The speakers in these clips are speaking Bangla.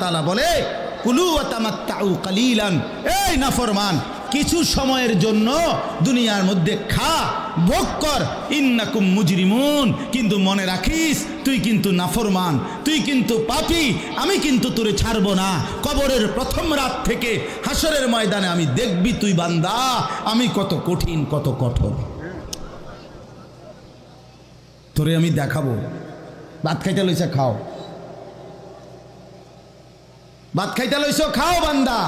তাআলা বলে কুলু ওয়া তামাত্তাউ কালিলান, এই নাফরমান কিছু সময়ের জন্য দুনিয়ার মধ্যে খা, ভোগ কর, ইন্নাকুম মুজরিমুন, কিন্তু মনে রাখিস তুই কিন্তু নাফরমান, তুই কিন্তু পাপী, আমি কিন্তু তোরে ছাড়বো না। কবরের প্রথম রাত থেকে হাসরের ময়দানে আমি দেখবি তুই বান্দা আমি কত কঠিন কত কঠোর, তোরে আমি দেখাবো। ভাত খাইতে লইছে খাও, ভাত খাইতে লইছ খাও বান্দা,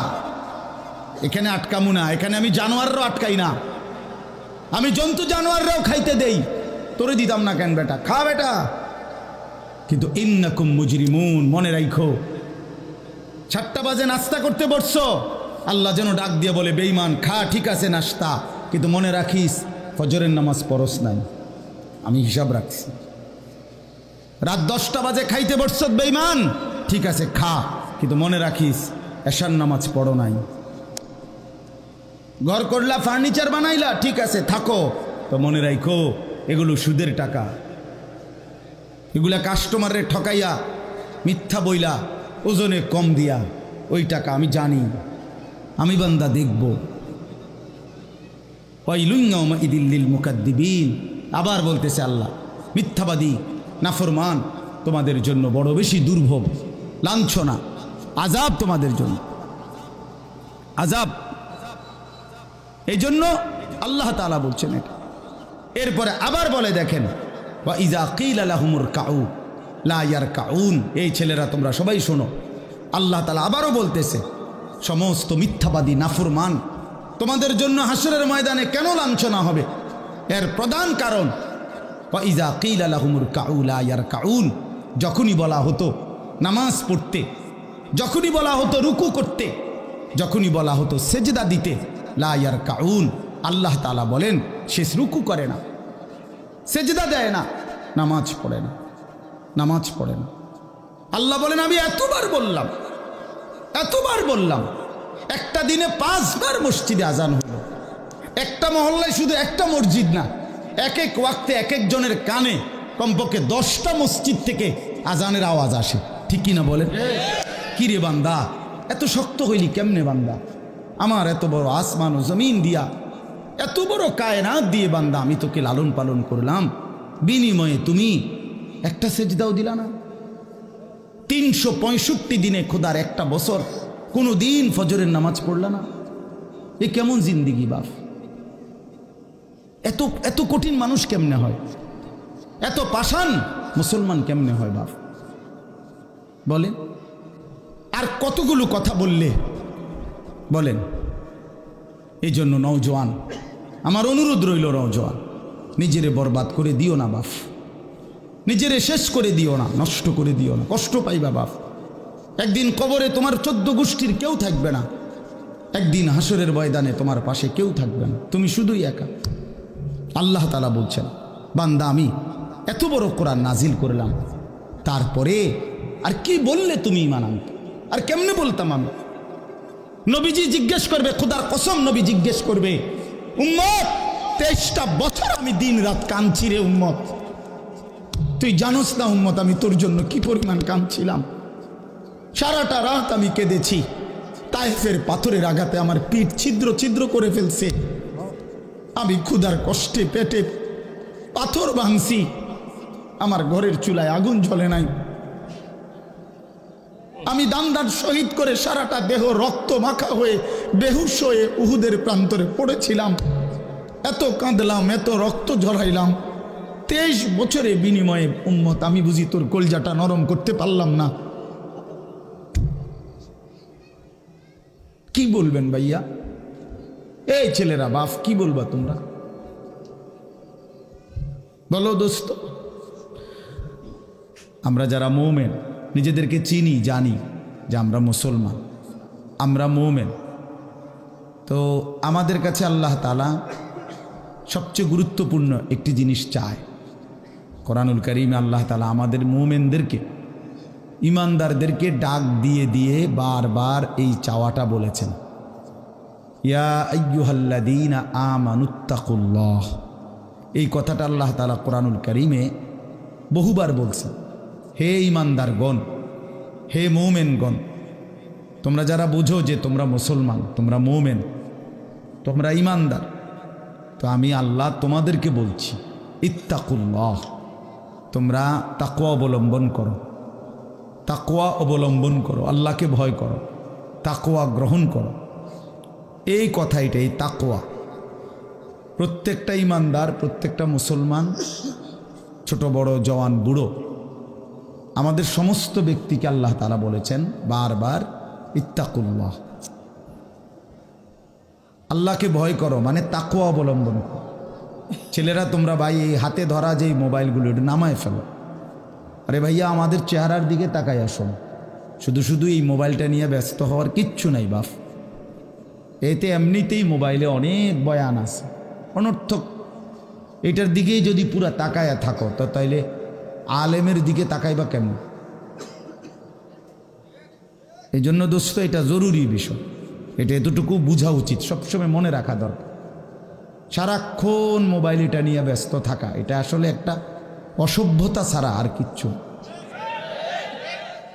এখানে আটকামু না, এখানে আমি জানোয়াররাও আটকাই না, আমি জন্তু জানোয়াররাও খাইতে দেই, তোরে দিতাম না কেন বেটা, খা বেটা। কিন্তু ইন্নাকুম মুজরিমুন, মনে রাখো 7টা বাজে নাস্তা করতে বসছো, আল্লাহ যেন ডাক দিয়ে বলে বেঈমান খা, ঠিক আছে নাস্তা, কিন্তু মনে রাখিস ফজরের নামাজ পড়স নাই, আমি হিসাব রাখছি। রাত 10টা বাজে খাইতে বসছ বেঈমান, ঠিক আছে খা, কিন্তু মনে রাখিস এশার নামাজ পড়ো নাই। ঘর করলা, ফার্নিচার বানাইলা, ঠিক আছে থাকো, তো মনে রাখো এগুলো সুদের টাকা, এগুলা কাস্টমারের ঠকাইয়া মিথ্যা বইলা ওজনে কম দিয়া ওই টাকা আমি জানি, আমি বান্দা দেখব। ওয়াইলুন ইয়াউমাইযিল লিল মুকাদ্দিবিন, আবার বলতেছে আল্লাহ মিথ্যাবাদী নাফরমান তোমাদের জন্য বড় বেশি দুর্ভোগ, লাঞ্ছনা, আযাব তোমাদের জন্য, আযাব। এই জন্য আল্লাহ তাআলা বলছেন এটা। এরপরে আবার বলে দেখেন ওয়া ইযা কিলা লাহুমুর কাউ লা ইয়ারকাউন, এই ছেলেরা তোমরা সবাই শোনো, আল্লাহ তাআলা আবারও বলতেছে সমস্ত মিথ্যাবাদী নাফরমান তোমাদের জন্য হাসরের ময়দানে কেন লাঞ্ছনা হবে, এর প্রধান কারণ ওয়া ইযা কিলা লাহুমুর কাউ লা ইয়ারকাউন, যখনই বলা হতো নামাজ পড়তে, যখনই বলা হতো রুকু করতে, যখনই বলা হতো সেজদা দিতে, লা ইয়ারকাউন, আল্লাহ তাআলা বলেন সে রুকু করে না, সেজদা দেয় না, নামাজ পড়ে না, নামাজ পড়ে না। আল্লাহ বলেন আমি এতবার বললাম, এতবার বললাম, একটা দিনে 5 বার মসজিদে আজান হলো, একটা মহল্লায় শুধু একটা মসজিদ না, এক এক ওয়াক্তে এক একজনের কানে কমপক্ষে 10টা মসজিদ থেকে আজানের আওয়াজ আসে, ঠিক কিনা বলেন? কি রে বান্দা এত শক্ত হইলি কেমনে বান্দা, আমার এত বড় আসমান ও জমিন দিয়া, এত বড় কায়নাত দিয়ে বান্দা আমি তোকে লালন পালন করলাম, বিনিময়ে তুমি একটা সেজদাও দিলা না। 365 দিনে খোদার একটা বছর কোনো দিন ফজরের নামাজ পড়লা না, এ কেমন জিন্দিগি বাপ? এত এত কঠিন মানুষ কেমনে হয়, এত পাষাণ মুসলমান কেমনে হয় বাপ বলেন? আর কতগুলো কথা বললে বলেন। এই জন্য নওজোয়ান, আমার অনুরোধ রইল, নওজোয়ান নিজেরে বরবাদ করে দিও না বাপ, নিজেরে শেষ করে দিও না, নষ্ট করে দিও না, কষ্ট পাইবা বাপ। একদিন কবরে তোমার 14 গোষ্ঠীর কেউ থাকবে না, একদিন হাসরের ময়দানে তোমার পাশে কেউ থাকবে না, তুমি শুধুই একা। আল্লাহ তাআলা বলছেন বান্দা আমি এত বড় কোরআন নাজিল করলাম, তারপরে আর কি বললে তুমি ঈমান আনতে, আর কেমনে বলতাম আমি? নবীজি জিজ্ঞেস করবে, খোদার কসম নবী জিজ্ঞেস করবে, উম্মত 23টা বছর আমি দিন রাত কাঁদছি রে উম্মত, তুই জানোস না উম্মত আমি তোর জন্য কি পরিমাণ কাঁদছিলাম, সারাটা রাত আমি কেঁদেছি, তায়েফের পাথরের আঘাতে আমার পিঠ ছিদ্র ছিদ্র করে ফেলছে, আমি ক্ষুধার কষ্টে পেটে পাথর ভাঙছি, আমার ঘরের চুলায় আগুন জ্বলে নাই, আমি দান্দার শহীদ করে সারাটা দেহ রক্ত মাখা হয়ে বেহুশ হয়ে উহুদের প্রান্তরে পড়েছিলাম, এত কাঁদলাম, এত রক্ত ঝরাইলাম, 23 বছরের বিনিময়ে উম্মত আমি বুঝি তোর কলজাটা নরম করতে পারলাম না। কি বলবেন ভাইয়া? এই ছেলেরা বাপ কি বলবা তোমরা বলো দোস্ত? আমরা যারা মুমিন নিজেদেরকে চিনি, জানি যে আমরা মুসলমান, আমরা মুমিন, তো আমাদের কাছে আল্লাহ তাআলা সবচেয়ে গুরুত্বপূর্ণ একটি জিনিস চায়। কোরআনুল কারীমে আল্লাহ তাআলা আমাদের মুমিনদেরকে, ইমানদারদেরকে ডাক দিয়ে দিয়ে বারবার এই চাওয়াটা বলেছেন, ইয়া আইয়ুহাল্লাযীনা আমানুত্তাকুল্লাহ। এই কথাটা আল্লাহ তাআলা কোরআনুল কারীমে বহুবার বলছেন, হে ইমানদারগণ, হে মুমিনগণ, তোমরা যারা বুঝো যে তোমরা মুসলমান, তোমরা মুমিন, তোমরা ঈমানদার, তো আমি আল্লাহ তোমাদেরকে বলছি ইত্তাকুল্লাহ, তোমরা তাকওয়া অবলম্বন করো, তাকওয়া অবলম্বন করো, আল্লাহকে ভয় করো, তাকওয়া গ্রহণ করো। এই কথাইটা, এই তাকওয়া প্রত্যেকটা ঈমানদার, প্রত্যেকটা মুসলমান, ছোট বড়, জওয়ান বুড়ো, আমাদের সমস্ত ব্যক্তিকে আল্লাহ তাআলা বলেছেন বারবার ইত্তাকুল্লাহ, আল্লাহকে ভয় করো, মানে তাকওয়া অবলম্বন করো। ছেলেরা তোমরা ভাই এই হাতে ধরা যেই মোবাইলগুলো এটা নামায় ফেলো। আরে ভাইয়া আমাদের চেহারার দিকে তাকাই আসো, শুধু শুধু এই মোবাইলটা নিয়ে ব্যস্ত হওয়ার কিচ্ছু নাই বাপ। এতে এমনিতেই মোবাইলে অনেক বয়ান আছে অনর্থক, এটার দিকেই যদি পুরা তাকায়া থাকো তো তাইলে আলেমের দিকে তাকাইবা কেমন? এই জন্য দোস্ত এটা জরুরি বিষয়, এটা এতটুকু বোঝা উচিত, সবসময় মনে রাখা দরকার। সারাক্ষণ মোবাইল এটা নিয়ে ব্যস্ত থাকা, এটা আসলে একটা অসভ্যতা ছাড়া আর কিচ্ছু।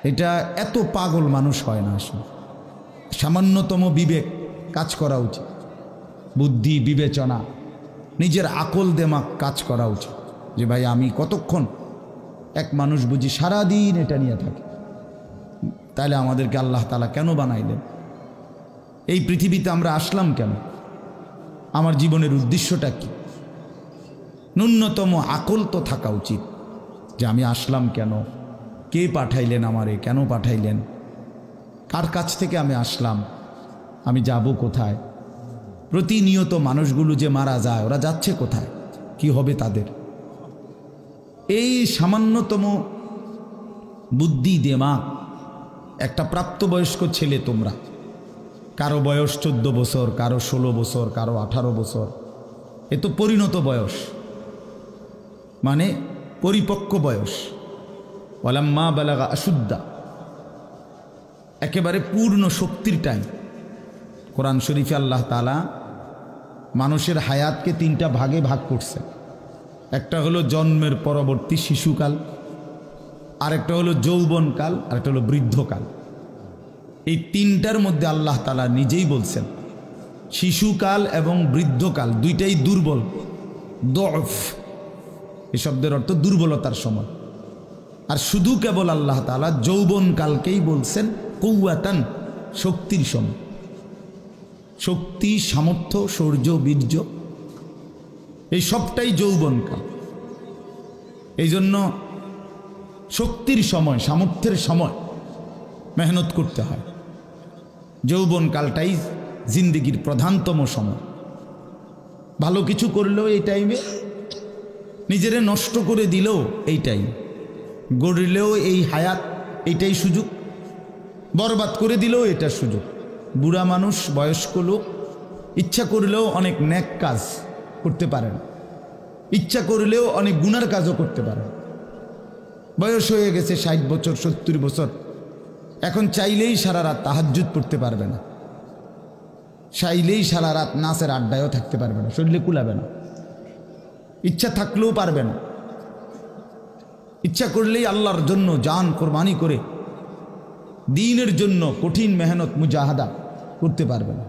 এটা এত পাগল মানুষ হয় না আসলে। সামান্যতম বিবেক কাজ করা উচিত, বুদ্ধি বিবেচনা, নিজের আকল দেমাগ কাজ করা উচিত যে ভাই আমি কতক্ষণ। এক মানুষ বুঝি সারাদিন এটা নিয়ে থাকে, তাহলে আমাদেরকে আল্লাহ তাআলা কেন বানাইলেন? এই পৃথিবীতে আমরা আসলাম কেন? আমার জীবনের উদ্দেশ্যটা কি? ন্যূনতম আকল তো থাকা উচিত যে আমি আসলাম কেন, কে পাঠাইলেন আমারে, কেন পাঠাইলেন, কার কাছ থেকে আমি আসলাম, আমি যাব কোথায়। প্রতিনিয়ত মানুষগুলো যে মারা যায়, ওরা যাচ্ছে কোথায়, কি হবে তাদের? এই সামান্যতম বুদ্ধি দেমাগ একটা প্রাপ্তবয়স্ক ছেলে, তোমরা কারো বয়স 14 বছর, কারো 16 বছর, কারো 18 বছর, এ তো পরিণত বয়স, মানে পরিপক্ক বয়স। ওয়ালাম্মা বালাগা আশুদ্দা, একেবারে পূর্ণ শক্তির টাইম। কোরআন শরীফে আল্লাহ তাআলা মানুষের হায়াতকে 3টা ভাগে ভাগ করছে। একটা হলো জন্মের পরবর্তী শিশুকাল, আরেকটা হলো যৌবনকাল, আরেকটা হলো বৃদ্ধকাল। এই 3টার মধ্যে আল্লাহ তাআলা নিজেই বলছেন শিশুকাল এবং বৃদ্ধকাল দুইটাই দুর্বল, দফ, এই শব্দের অর্থ দুর্বলতার সময়। আর শুধু কেবল আল্লাহ তাআলা যৌবনকালকেই বলছেন কুওয়াতান, শক্তির সময়। শক্তি, সামর্থ্য, শৌর্য, বীর্য, এই সবটাই যৌবনকাল। এই জন্য শক্তির সময়, সামর্থ্যের সময় মেহনত করতে হয়। যৌবনকালটাই জিন্দেগির প্রধানতম সময়। ভালো কিছু করলেও এই টাইমে, নিজেরে নষ্ট করে দিলেও এই টাইম, গড়লেও এই হায়াত, এইটাই সুযোগ, বরবাদ করে দিলেও এটা সুযোগ। বুড়া মানুষ, বয়স্ক লোক ইচ্ছা করলেও অনেক নেক কাজ করতে পারেন, ইচ্ছা করলেও অনেক গুনার কাজও করতে পারেন। বয়স হয়ে গেছে 60 বছর, 70 বছর, এখন চাইলেই সারা রাত তাহাজ্জুদ পড়তে পারবে না, চাইলেই সারা রাত নাচের আড্ডায়ও থাকতে পারবে না, শরীরে কুলাবে না, ইচ্ছা থাকলেও পারবে না। ইচ্ছা করলেই আল্লাহর জন্য জান কোরবানি করে দ্বীনের জন্য কঠিন মেহনত মুজাহাদা করতে পারবে না,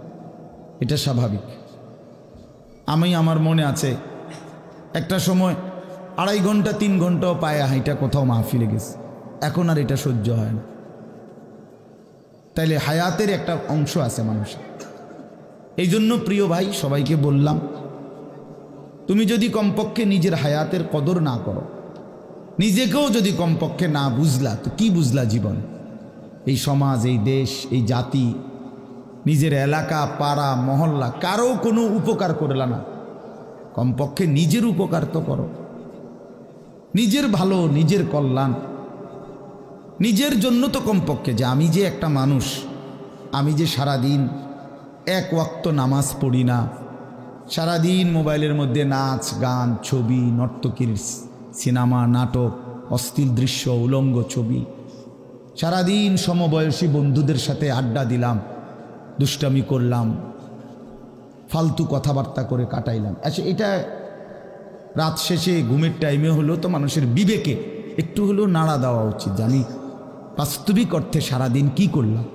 এটা স্বাভাবিক। আমার মনে আছে একটা সময় 2.5 ঘন্টা 3 ঘন্টাও পায়ে হাইটা কোথাও মাহফিলে গেছে, এখন আর এটা সহ্য হয় না। তাইলে হায়াতের একটা অংশ আছে মানুষের। এই জন্য প্রিয় ভাই, সবাইকে বললাম, তুমি যদি কমপক্ষে নিজের হায়াতের কদর না করো, নিজেকেও যদি কমপক্ষে না বুঝলা, তো কি বুঝলা জীবন? এই সমাজ, এই দেশ, এই জাতি, নিজের এলাকা, পাড়া, মহল্লা, কারো কোনো উপকার করলা না, কমপক্ষে নিজের উপকার তো করো। নিজের ভালো, নিজের কল্যাণ, নিজের জন্য তো কমপক্ষে, যে আমি যে একটা মানুষ, আমি যে সারাদিন 1 ওয়াক্ত নামাজ পড়ি না, সারাদিন মোবাইলের মধ্যে নাচ গান, ছবি, নর্তকীর সিনেমা, নাটক, অশ্লীল দৃশ্য, উলঙ্গ ছবি, সারাদিন সমবয়সী বন্ধুদের সাথে আড্ডা দিলাম, দুষ্টামি করলাম, ফালতু কথাবার্তা করে কাটাইলাম। আচ্ছা, এটা রাত শেষে ঘুমের টাইমে হলো তো মানুষের বিবেকে একটু হলেও নাড়া দেওয়া উচিত যে আমি বাস্তবিক অর্থে সারাদিন কি করলাম।